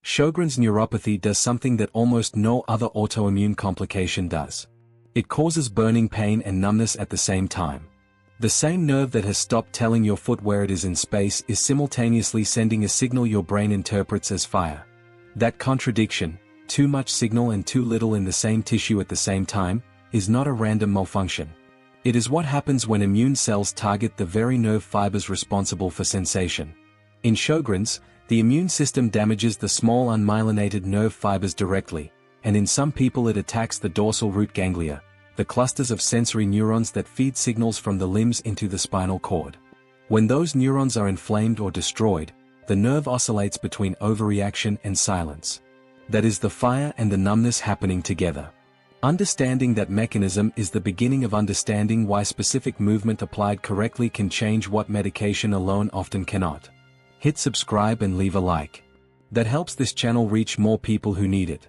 Sjögren's neuropathy does something that almost no other autoimmune complication does. It causes burning pain and numbness at the same time. The same nerve that has stopped telling your foot where it is in space is simultaneously sending a signal your brain interprets as fire. That contradiction, too much signal and too little in the same tissue at the same time, is not a random malfunction. It is what happens when immune cells target the very nerve fibers responsible for sensation. In Sjögren's, the immune system damages the small unmyelinated nerve fibers directly, and in some people it attacks the dorsal root ganglia, the clusters of sensory neurons that feed signals from the limbs into the spinal cord. When those neurons are inflamed or destroyed, the nerve oscillates between overreaction and silence. That is the fire and the numbness happening together. Understanding that mechanism is the beginning of understanding why specific movement applied correctly can change what medication alone often cannot. Hit subscribe and leave a like. That helps this channel reach more people who need it.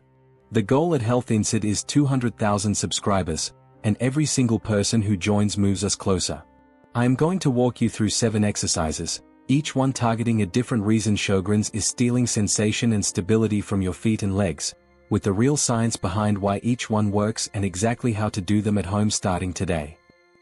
The goal at Health Insight is 200,000 subscribers, and every single person who joins moves us closer. I am going to walk you through 7 exercises, each one targeting a different reason Sjögren's is stealing sensation and stability from your feet and legs, with the real science behind why each one works and exactly how to do them at home starting today.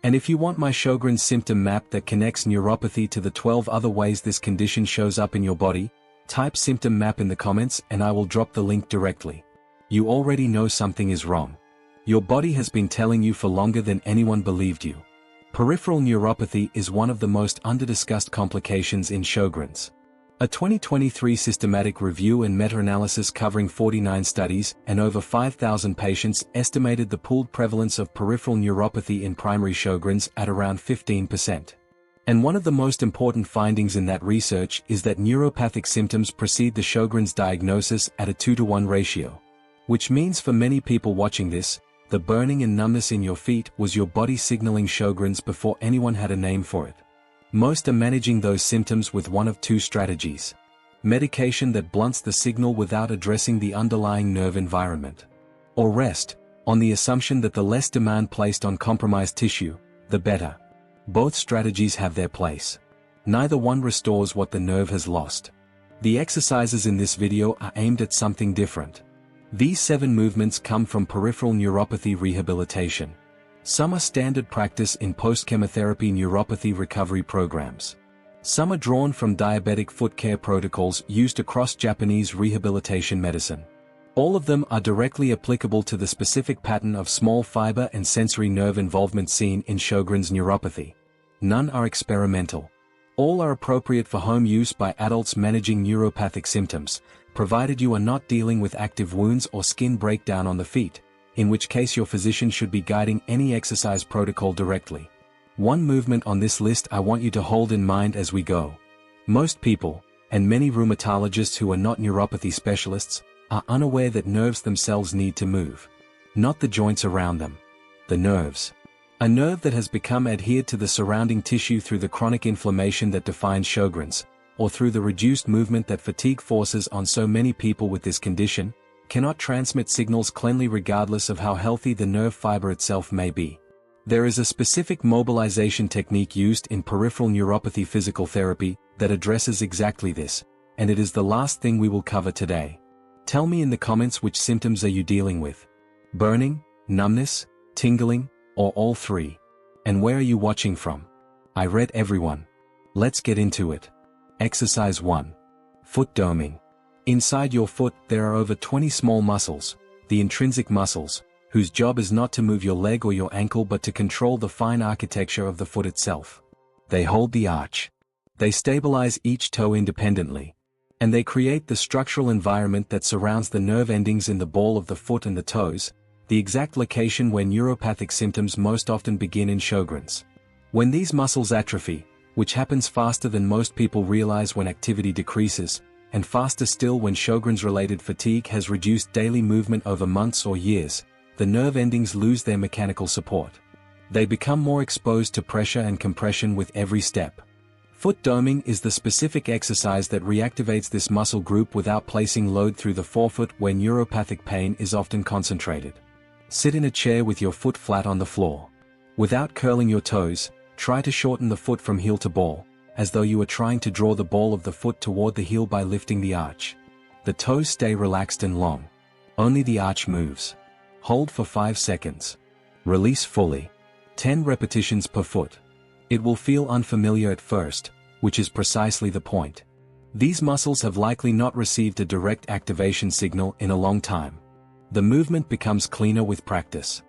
And if you want my Sjögren's symptom map that connects neuropathy to the 12 other ways this condition shows up in your body, type symptom map in the comments and I will drop the link directly. You already know something is wrong. Your body has been telling you for longer than anyone believed you. Peripheral neuropathy is one of the most under-discussed complications in Sjögren's. A 2023 systematic review and meta-analysis covering 49 studies and over 5,000 patients estimated the pooled prevalence of peripheral neuropathy in primary Sjögren's at around 15%. And one of the most important findings in that research is that neuropathic symptoms precede the Sjögren's diagnosis at a 2-to-1 ratio. Which means for many people watching this, the burning and numbness in your feet was your body signaling Sjögren's before anyone had a name for it. Most are managing those symptoms with one of 2 strategies. Medication that blunts the signal without addressing the underlying nerve environment. Or rest, on the assumption that the less demand placed on compromised tissue, the better. Both strategies have their place. Neither one restores what the nerve has lost. The exercises in this video are aimed at something different. These 7 movements come from peripheral neuropathy rehabilitation. Some are standard practice in post-chemotherapy neuropathy recovery programs. Some are drawn from diabetic foot care protocols used across Japanese rehabilitation medicine. All of them are directly applicable to the specific pattern of small fiber and sensory nerve involvement seen in Sjögren's neuropathy. None are experimental. All are appropriate for home use by adults managing neuropathic symptoms, provided you are not dealing with active wounds or skin breakdown on the feet, in which case your physician should be guiding any exercise protocol directly. One movement on this list I want you to hold in mind as we go. Most people, and many rheumatologists who are not neuropathy specialists, are unaware that nerves themselves need to move. Not the joints around them. The nerves. A nerve that has become adhered to the surrounding tissue through the chronic inflammation that defines Sjögren's, or through the reduced movement that fatigue forces on so many people with this condition, cannot transmit signals cleanly regardless of how healthy the nerve fiber itself may be. There is a specific mobilization technique used in peripheral neuropathy physical therapy that addresses exactly this, and it is the last thing we will cover today. Tell me in the comments which symptoms are you dealing with? Burning, numbness, tingling, or all 3? And where are you watching from? I read everyone. Let's get into it. Exercise 1. Foot doming. Inside your foot there are over 20 small muscles, the intrinsic muscles, whose job is not to move your leg or your ankle but to control the fine architecture of the foot itself. They hold the arch. They stabilize each toe independently. And they create the structural environment that surrounds the nerve endings in the ball of the foot and the toes, the exact location where neuropathic symptoms most often begin in Sjögren's. When these muscles atrophy, which happens faster than most people realize when activity decreases, and faster still when Sjögren's-related fatigue has reduced daily movement over months or years, the nerve endings lose their mechanical support. They become more exposed to pressure and compression with every step. Foot doming is the specific exercise that reactivates this muscle group without placing load through the forefoot where neuropathic pain is often concentrated. Sit in a chair with your foot flat on the floor. Without curling your toes, try to shorten the foot from heel to ball, as though you were trying to draw the ball of the foot toward the heel by lifting the arch. The toes stay relaxed and long. Only the arch moves. Hold for 5 seconds. Release fully. 10 repetitions per foot. It will feel unfamiliar at first, which is precisely the point. These muscles have likely not received a direct activation signal in a long time. The movement becomes cleaner with practice.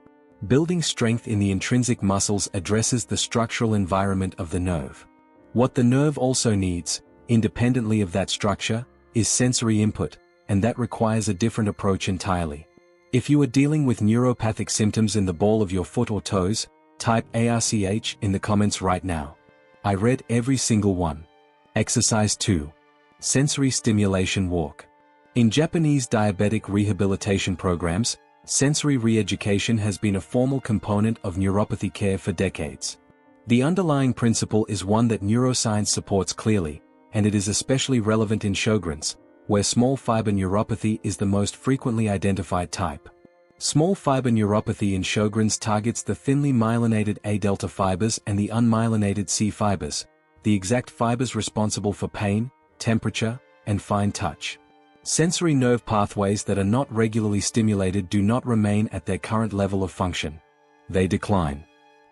Building strength in the intrinsic muscles addresses the structural environment of the nerve. What the nerve also needs, independently of that structure, is sensory input, and that requires a different approach entirely. If you are dealing with neuropathic symptoms in the ball of your foot or toes, type ARCH in the comments right now. I read every single one. Exercise 2. Sensory stimulation walk. In Japanese diabetic rehabilitation programs, sensory re-education has been a formal component of neuropathy care for decades. The underlying principle is one that neuroscience supports clearly, and it is especially relevant in Sjögren's, where small fiber neuropathy is the most frequently identified type. Small fiber neuropathy in Sjögren's targets the thinly myelinated A delta fibers and the unmyelinated C fibers, the exact fibers responsible for pain, temperature, and fine touch. Sensory nerve pathways that are not regularly stimulated do not remain at their current level of function. They decline.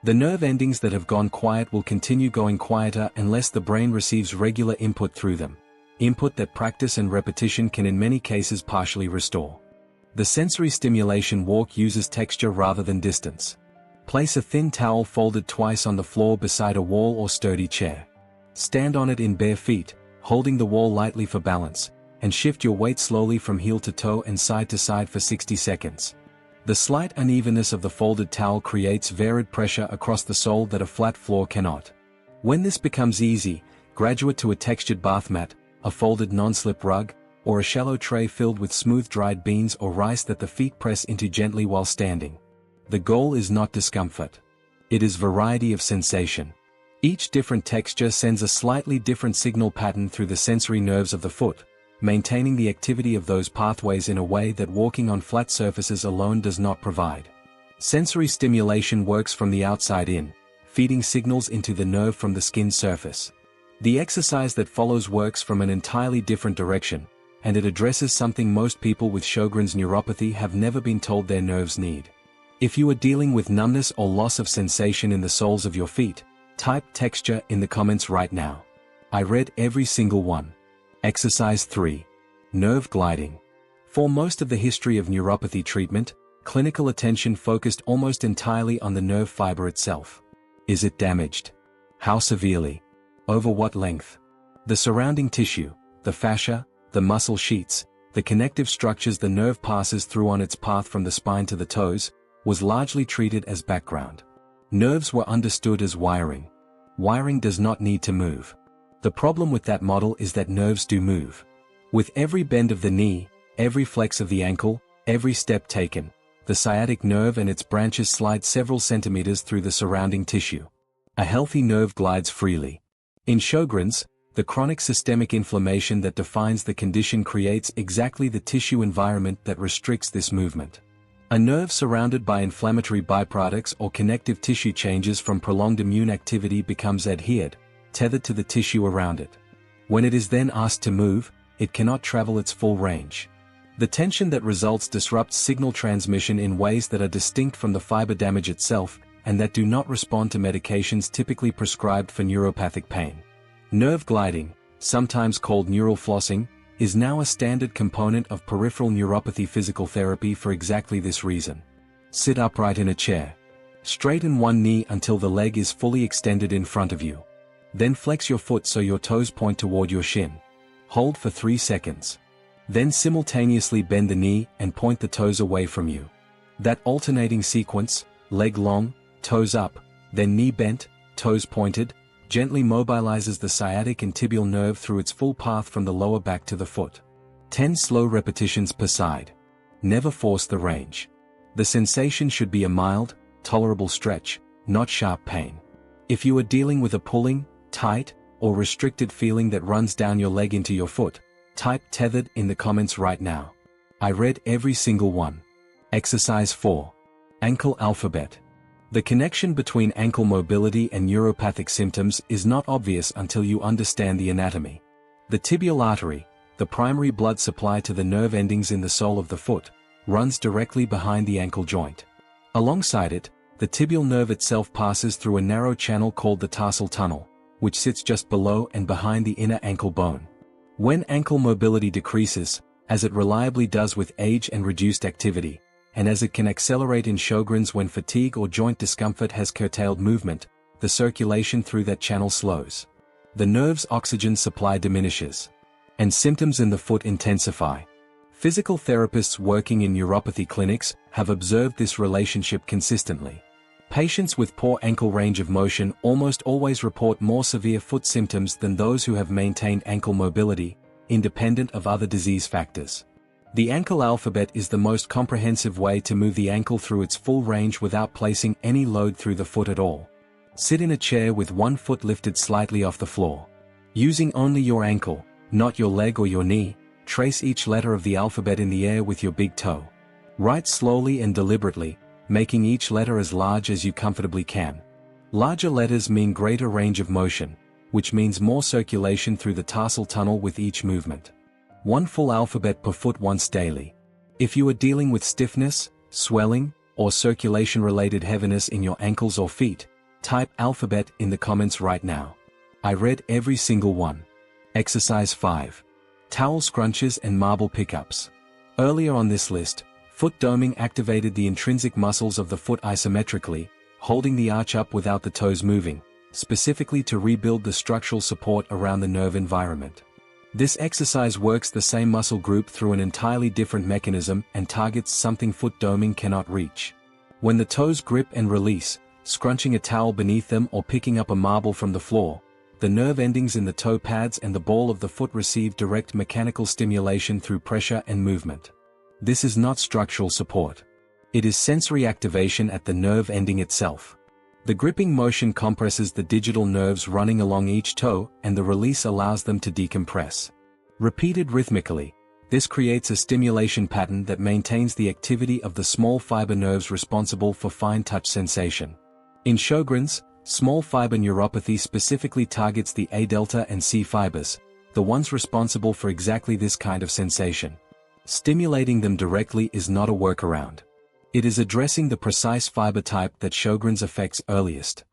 The nerve endings that have gone quiet will continue going quieter unless the brain receives regular input through them. Input that practice and repetition can in many cases partially restore. The sensory stimulation walk uses texture rather than distance. Place a thin towel folded twice on the floor beside a wall or sturdy chair. Stand on it in bare feet, holding the wall lightly for balance, and shift your weight slowly from heel to toe and side to side for 60 seconds. The slight unevenness of the folded towel creates varied pressure across the sole that a flat floor cannot. When this becomes easy, graduate to a textured bath mat, a folded non-slip rug, or a shallow tray filled with smooth dried beans or rice that the feet press into gently while standing. The goal is not discomfort. It is variety of sensation. Each different texture sends a slightly different signal pattern through the sensory nerves of the foot, maintaining the activity of those pathways in a way that walking on flat surfaces alone does not provide. Sensory stimulation works from the outside in, feeding signals into the nerve from the skin surface. The exercise that follows works from an entirely different direction, and it addresses something most people with Sjögren's neuropathy have never been told their nerves need. If you are dealing with numbness or loss of sensation in the soles of your feet, type texture in the comments right now. I read every single one. Exercise 3. Nerve gliding. For most of the history of neuropathy treatment, clinical attention focused almost entirely on the nerve fiber itself. Is it damaged? How severely? Over what length? The surrounding tissue, the fascia, the muscle sheets, the connective structures the nerve passes through on its path from the spine to the toes, was largely treated as background. Nerves were understood as wiring. Wiring does not need to move. The problem with that model is that nerves do move. With every bend of the knee, every flex of the ankle, every step taken, the sciatic nerve and its branches slide several centimeters through the surrounding tissue. A healthy nerve glides freely. In Sjögren's, the chronic systemic inflammation that defines the condition creates exactly the tissue environment that restricts this movement. A nerve surrounded by inflammatory byproducts or connective tissue changes from prolonged immune activity becomes adhered, tethered to the tissue around it. When it is then asked to move, it cannot travel its full range. The tension that results disrupts signal transmission in ways that are distinct from the fiber damage itself, and that do not respond to medications typically prescribed for neuropathic pain. Nerve gliding, sometimes called neural flossing, is now a standard component of peripheral neuropathy physical therapy for exactly this reason. Sit upright in a chair. Straighten one knee until the leg is fully extended in front of you. Then flex your foot so your toes point toward your shin. Hold for 3 seconds. Then simultaneously bend the knee and point the toes away from you. That alternating sequence, leg long, toes up, then knee bent, toes pointed, gently mobilizes the sciatic and tibial nerve through its full path from the lower back to the foot. 10 slow repetitions per side. Never force the range. The sensation should be a mild, tolerable stretch, not sharp pain. If you are dealing with a pulling, tight, or restricted feeling that runs down your leg into your foot, type tethered in the comments right now. I read every single one. Exercise 4. Ankle alphabet. The connection between ankle mobility and neuropathic symptoms is not obvious until you understand the anatomy. The tibial artery, the primary blood supply to the nerve endings in the sole of the foot, runs directly behind the ankle joint. Alongside it, the tibial nerve itself passes through a narrow channel called the tarsal tunnel, which sits just below and behind the inner ankle bone. When ankle mobility decreases, as it reliably does with age and reduced activity, and as it can accelerate in Sjögren's when fatigue or joint discomfort has curtailed movement, the circulation through that channel slows. The nerve's oxygen supply diminishes, and symptoms in the foot intensify. Physical therapists working in neuropathy clinics have observed this relationship consistently. Patients with poor ankle range of motion almost always report more severe foot symptoms than those who have maintained ankle mobility, independent of other disease factors. The ankle alphabet is the most comprehensive way to move the ankle through its full range without placing any load through the foot at all. Sit in a chair with one foot lifted slightly off the floor. Using only your ankle, not your leg or your knee, trace each letter of the alphabet in the air with your big toe. Write slowly and deliberately, making each letter as large as you comfortably can. Larger letters mean greater range of motion, which means more circulation through the tarsal tunnel with each movement. One full alphabet per foot once daily. If you are dealing with stiffness, swelling, or circulation-related heaviness in your ankles or feet, type alphabet in the comments right now. I read every single one. Exercise 5. Towel scrunches and marble pickups. Earlier on this list, foot doming activated the intrinsic muscles of the foot isometrically, holding the arch up without the toes moving, specifically to rebuild the structural support around the nerve environment. This exercise works the same muscle group through an entirely different mechanism and targets something foot doming cannot reach. When the toes grip and release, scrunching a towel beneath them or picking up a marble from the floor, the nerve endings in the toe pads and the ball of the foot receive direct mechanical stimulation through pressure and movement. This is not structural support. It is sensory activation at the nerve ending itself. The gripping motion compresses the digital nerves running along each toe, and the release allows them to decompress. Repeated rhythmically, this creates a stimulation pattern that maintains the activity of the small fiber nerves responsible for fine touch sensation. In Sjögren's, small fiber neuropathy specifically targets the A delta and C fibers, the ones responsible for exactly this kind of sensation. Stimulating them directly is not a workaround. It is addressing the precise fiber type that Sjögren's affects earliest.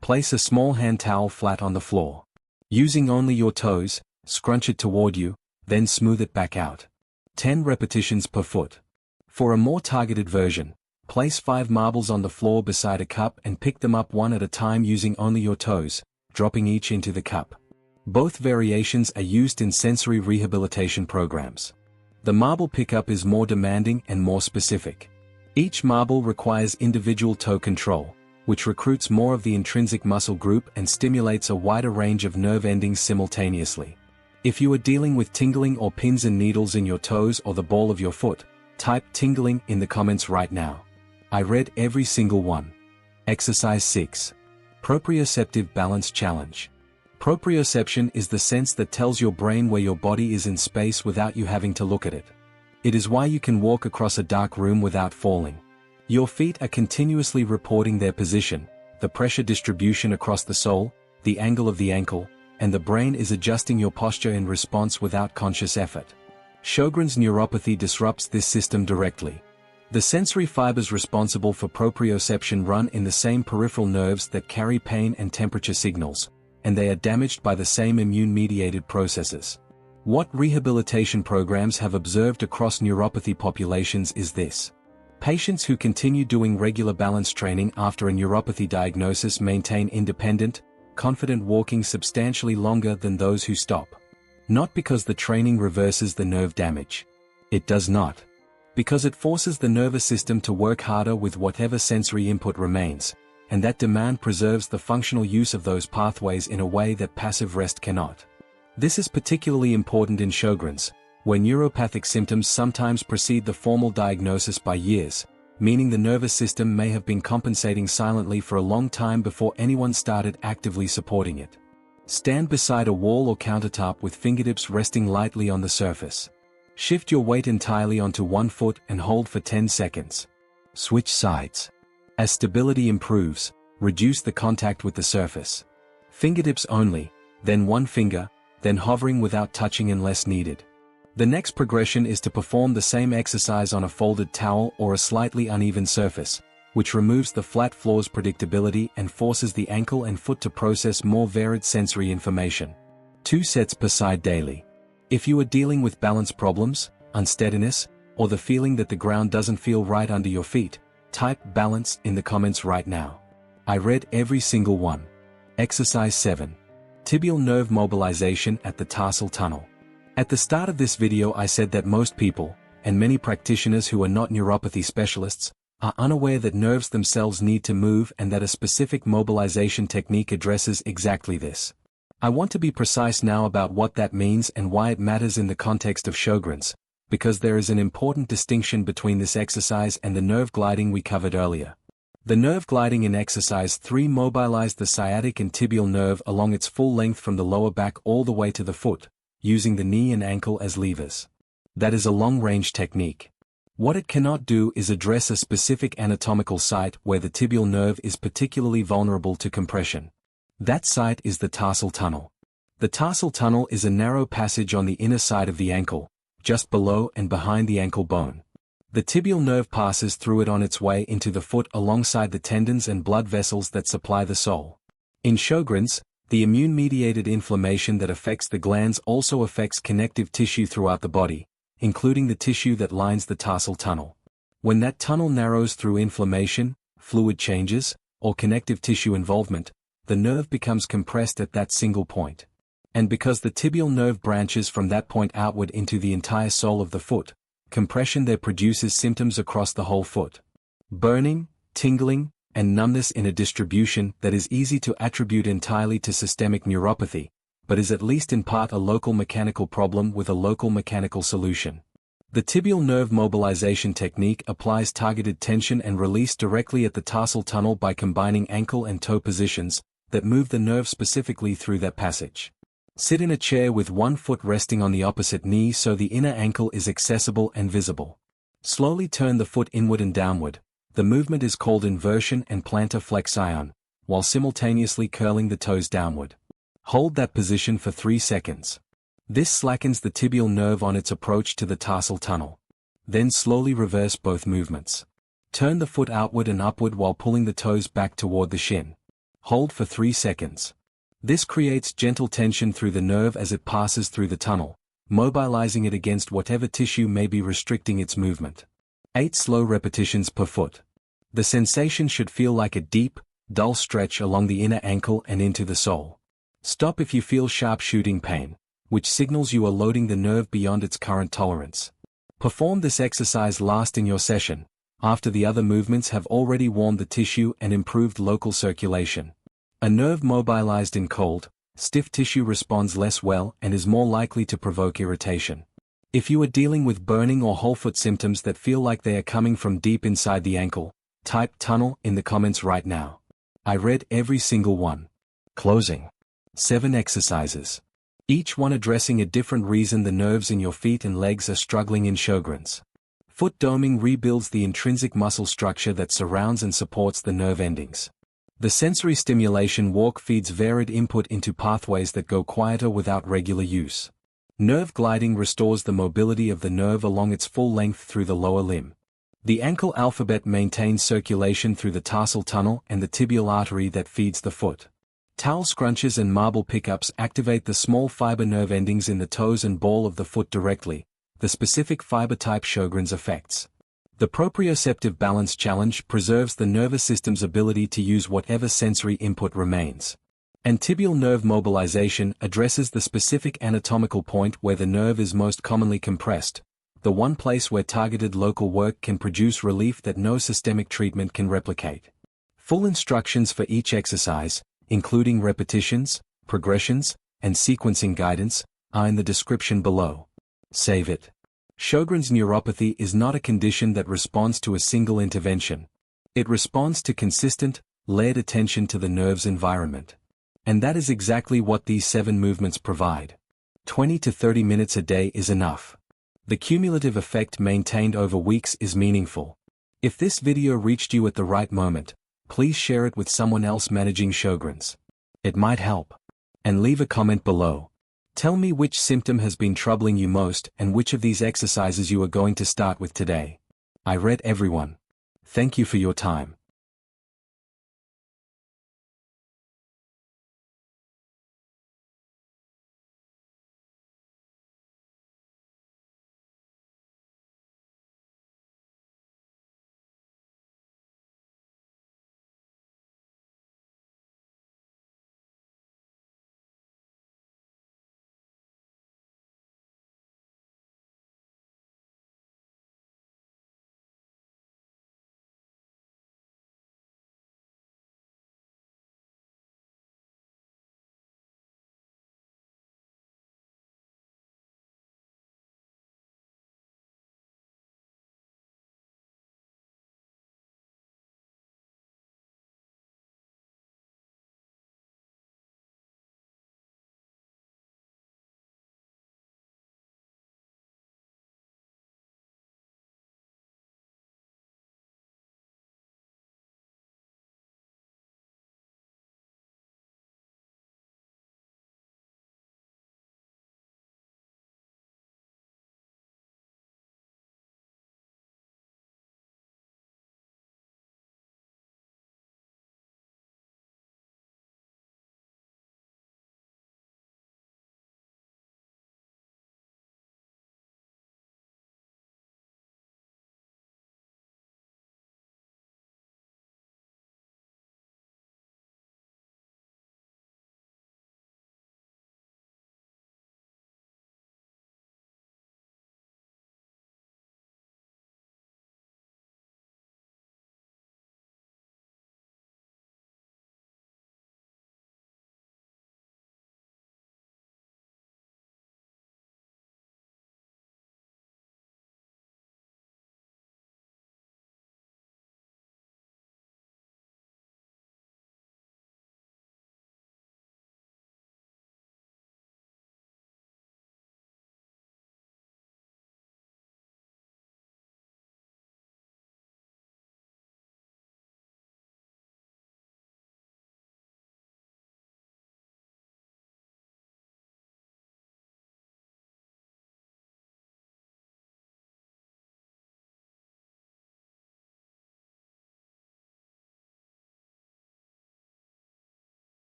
Place a small hand towel flat on the floor. Using only your toes, scrunch it toward you, then smooth it back out. 10 repetitions per foot. For a more targeted version, place 5 marbles on the floor beside a cup and pick them up one at a time using only your toes, dropping each into the cup. Both variations are used in sensory rehabilitation programs. The marble pickup is more demanding and more specific. Each marble requires individual toe control, which recruits more of the intrinsic muscle group and stimulates a wider range of nerve endings simultaneously. If you are dealing with tingling or pins and needles in your toes or the ball of your foot, type tingling in the comments right now. I read every single one. Exercise 6. Proprioceptive Balance Challenge. Proprioception is the sense that tells your brain where your body is in space without you having to look at it. It is why you can walk across a dark room without falling. Your feet are continuously reporting their position, the pressure distribution across the sole, the angle of the ankle, and the brain is adjusting your posture in response without conscious effort. Sjögren's neuropathy disrupts this system directly. The sensory fibers responsible for proprioception run in the same peripheral nerves that carry pain and temperature signals, and they are damaged by the same immune-mediated processes. What rehabilitation programs have observed across neuropathy populations is this. Patients who continue doing regular balance training after a neuropathy diagnosis maintain independent, confident walking substantially longer than those who stop. Not because the training reverses the nerve damage. It does not. Because it forces the nervous system to work harder with whatever sensory input remains, and that demand preserves the functional use of those pathways in a way that passive rest cannot. This is particularly important in Sjögren's, where neuropathic symptoms sometimes precede the formal diagnosis by years, meaning the nervous system may have been compensating silently for a long time before anyone started actively supporting it. Stand beside a wall or countertop with fingertips resting lightly on the surface. Shift your weight entirely onto one foot and hold for 10 seconds. Switch sides. As stability improves, reduce the contact with the surface. Fingertips only, then one finger, then hovering without touching unless needed. The next progression is to perform the same exercise on a folded towel or a slightly uneven surface, which removes the flat floor's predictability and forces the ankle and foot to process more varied sensory information. 2 sets per side daily. If you are dealing with balance problems, unsteadiness, or the feeling that the ground doesn't feel right under your feet, type balance in the comments right now. I read every single one. Exercise 7. Tibial nerve mobilization at the tarsal tunnel. At the start of this video I said that most people, and many practitioners who are not neuropathy specialists, are unaware that nerves themselves need to move and that a specific mobilization technique addresses exactly this. I want to be precise now about what that means and why it matters in the context of Sjögren's, because there is an important distinction between this exercise and the nerve gliding we covered earlier. The nerve gliding in exercise 3 mobilized the sciatic and tibial nerve along its full length from the lower back all the way to the foot, using the knee and ankle as levers. That is a long-range technique. What it cannot do is address a specific anatomical site where the tibial nerve is particularly vulnerable to compression. That site is the tarsal tunnel. The tarsal tunnel is a narrow passage on the inner side of the ankle, just below and behind the ankle bone. The tibial nerve passes through it on its way into the foot alongside the tendons and blood vessels that supply the sole. In Sjögren's, the immune-mediated inflammation that affects the glands also affects connective tissue throughout the body, including the tissue that lines the tarsal tunnel. When that tunnel narrows through inflammation, fluid changes, or connective tissue involvement, the nerve becomes compressed at that single point. And because the tibial nerve branches from that point outward into the entire sole of the foot, compression there produces symptoms across the whole foot. Burning, tingling, and numbness in a distribution that is easy to attribute entirely to systemic neuropathy, but is at least in part a local mechanical problem with a local mechanical solution. The tibial nerve mobilization technique applies targeted tension and release directly at the tarsal tunnel by combining ankle and toe positions that move the nerve specifically through that passage. Sit in a chair with one foot resting on the opposite knee so the inner ankle is accessible and visible. Slowly turn the foot inward and downward. The movement is called inversion and plantar flexion, while simultaneously curling the toes downward. Hold that position for 3 seconds. This slackens the tibial nerve on its approach to the tarsal tunnel. Then slowly reverse both movements. Turn the foot outward and upward while pulling the toes back toward the shin. Hold for 3 seconds. This creates gentle tension through the nerve as it passes through the tunnel, mobilizing it against whatever tissue may be restricting its movement. 8 slow repetitions per foot. The sensation should feel like a deep, dull stretch along the inner ankle and into the sole. Stop if you feel sharp shooting pain, which signals you are loading the nerve beyond its current tolerance. Perform this exercise last in your session, after the other movements have already warmed the tissue and improved local circulation. A nerve mobilized in cold, stiff tissue responds less well and is more likely to provoke irritation. If you are dealing with burning or whole foot symptoms that feel like they are coming from deep inside the ankle, type tunnel in the comments right now. I read every single one. Closing. 7 exercises. Each one addressing a different reason the nerves in your feet and legs are struggling in Sjögren's. Foot doming rebuilds the intrinsic muscle structure that surrounds and supports the nerve endings. The sensory stimulation walk feeds varied input into pathways that go quieter without regular use. Nerve gliding restores the mobility of the nerve along its full length through the lower limb. The ankle alphabet maintains circulation through the tarsal tunnel and the tibial artery that feeds the foot. Towel scrunches and marble pickups activate the small fiber nerve endings in the toes and ball of the foot directly, the specific fiber type Sjögren's affects. The proprioceptive balance challenge preserves the nervous system's ability to use whatever sensory input remains. And tibial nerve mobilization addresses the specific anatomical point where the nerve is most commonly compressed, the one place where targeted local work can produce relief that no systemic treatment can replicate. Full instructions for each exercise, including repetitions, progressions, and sequencing guidance, are in the description below. Save it. Sjögren's neuropathy is not a condition that responds to a single intervention. It responds to consistent, layered attention to the nerve's environment. And that is exactly what these 7 movements provide. 20 to 30 minutes a day is enough. The cumulative effect maintained over weeks is meaningful. If this video reached you at the right moment, please share it with someone else managing Sjögren's. It might help. And leave a comment below. Tell me which symptom has been troubling you most and which of these exercises you are going to start with today. I read everyone. Thank you for your time.